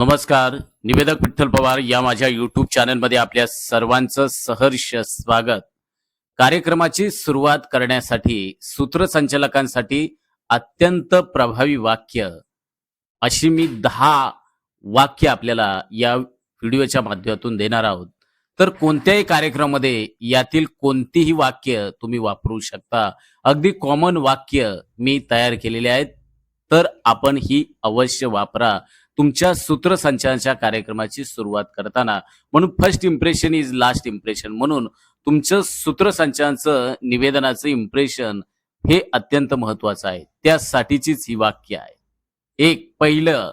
नमस्कार. निवेदक विठ्ठल पवार या माझ्या यूट्यूब चॅनलमध्ये आपल्या सर्वांचं सहर्ष स्वागत. कार्यक्रमाची सुरुवात करण्यासाठी सूत्रसंचालकांसाठी अत्यंत प्रभावी वाक्य अशी मी 10 वाक्य आपल्याला या व्हिडिओच्या माध्यमातून देणार आहोत. तर कोणत्याही कार्यक्रमामध्ये यातील कोणतीही वाक्य तुम्ही वापरू शकता. अगदी कॉमन वाक्य मी तयार केलेले आहेत. तर आपण ही अवश्य वापरा तुमच्या सूत्रसंचालनाच्या कार्यक्रमाची सुरुवात करताना. म्हणून first impression is last impression. म्हणून तुमचं सूत्रसंचालनाचं निवेदनाचं इम्प्रेशन हे अत्यंत महत्वाचं आहे. त्यासाठीचीच ही वाक्य आहे. एक पहिलं,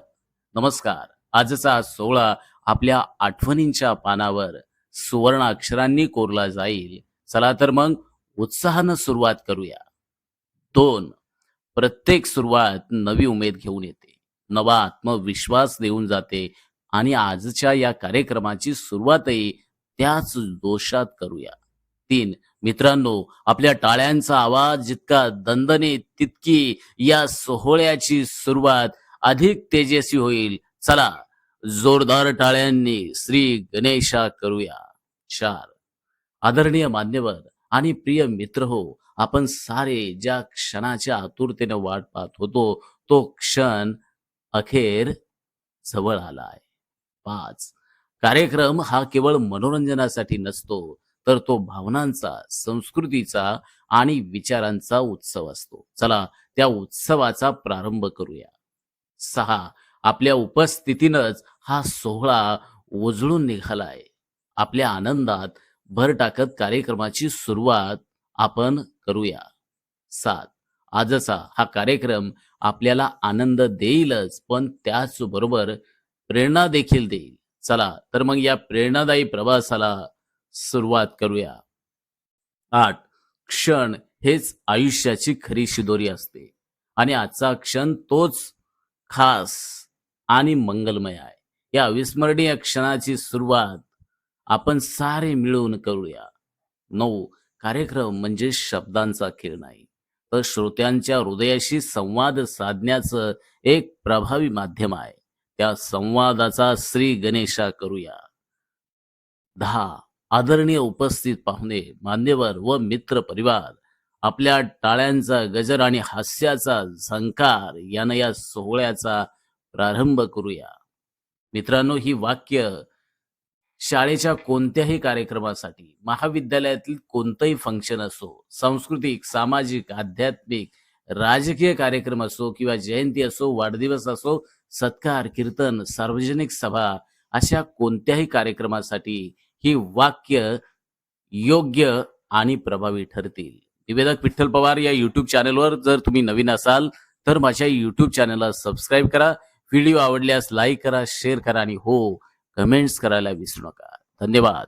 नमस्कार. आजचा हा सोहळा आपल्या आठवणींच्या पानावर सुवर्ण अक्षरांनी कोरला जाईल. चला तर मग उत्साहानं सुरुवात करूया. 2, प्रत्येक सुरुवात नवी उमेद घेऊन येते, नवा आत्मविश्वास देऊन जाते आणि आजच्या या कार्यक्रमाची सुरुवातही त्याच दोषात करूया. 3, मित्रांनो, आपल्या टाळ्यांचा आवाज जितका दणदणीत तितकी या सोहळ्याची सुरुवात अधिक तेजस्वी होईल. चला जोरदार टाळ्यांनी श्री गणेशा करूया. 4, आदरणीय मान्यवर आणि प्रिय मित्र हो, आपण सारे ज्या क्षणाच्या आतुरतेने वाट पाहत होतो तो क्षण अखेर जवळ आला आहे. 5, कार्यक्रम हा केवळ मनोरंजनासाठी नसतो, तर तो भावनांचा, संस्कृतीचा आणि विचारांचा उत्सव असतो. चला त्या उत्सवाचा प्रारंभ करूया. 6, आपल्या उपस्थितीनंच हा सोहळा उजळून निघालाय. आपल्या आनंदात भर टाकत कार्यक्रमाची सुरुवात आपण करूया. 7, आजचा हा कार्यक्रम आपल्याला आनंद देईलच, पण त्याचबरोबर प्रेरणा देखील देईल. चला तर मग या प्रेरणादायी प्रवासाला सुरुवात करूया. 8, क्षण हेच आयुष्याची खरी शिदोरी असते आणि आजचा क्षण तोच खास आणि मंगलमय आहे. या अविस्मरणीय क्षणाची सुरुवात आपण सारे मिळून करूया. 9, कार्यक्रम म्हणजे शब्दांचा खेळ नाही, तर श्रोत्यांच्या हृदयाशी संवाद साधण्याचं एक प्रभावी माध्यम आहे. त्या संवादाचा श्री गणेशा करूया. 10, आदरणीय उपस्थित पाहुणे, मान्यवर व मित्र परिवार, आपल्या टाळ्यांचा गजर आणि हास्याचा झंकार यानं या सोहळ्याचा प्रारंभ करूया. मित्रांनो, ही वाक्य शाळेच्या कोणत्याही कार्यक्रमासाठी, महाविद्यालयातील कोणतंही फंक्शन असो, सांस्कृतिक, सामाजिक, आध्यात्मिक, राजकीय कार्यक्रम असो किंवा जयंती असो, वाढदिवस असो, सत्कार, कीर्तन, सार्वजनिक सभा, अशा कोणत्याही कार्यक्रमासाठी ही वाक्य योग्य आणि प्रभावी ठरतील. निवेदक विठ्ठल पवार या यूट्यूब चॅनलवर जर तुम्ही नवीन असाल तर माझ्या यूट्यूब चॅनलला सबस्क्राईब करा. व्हिडिओ आवडल्यास लाईक करा, शेअर करा आणि हो, कमेंट्स करायला विसरू नका. धन्यवाद.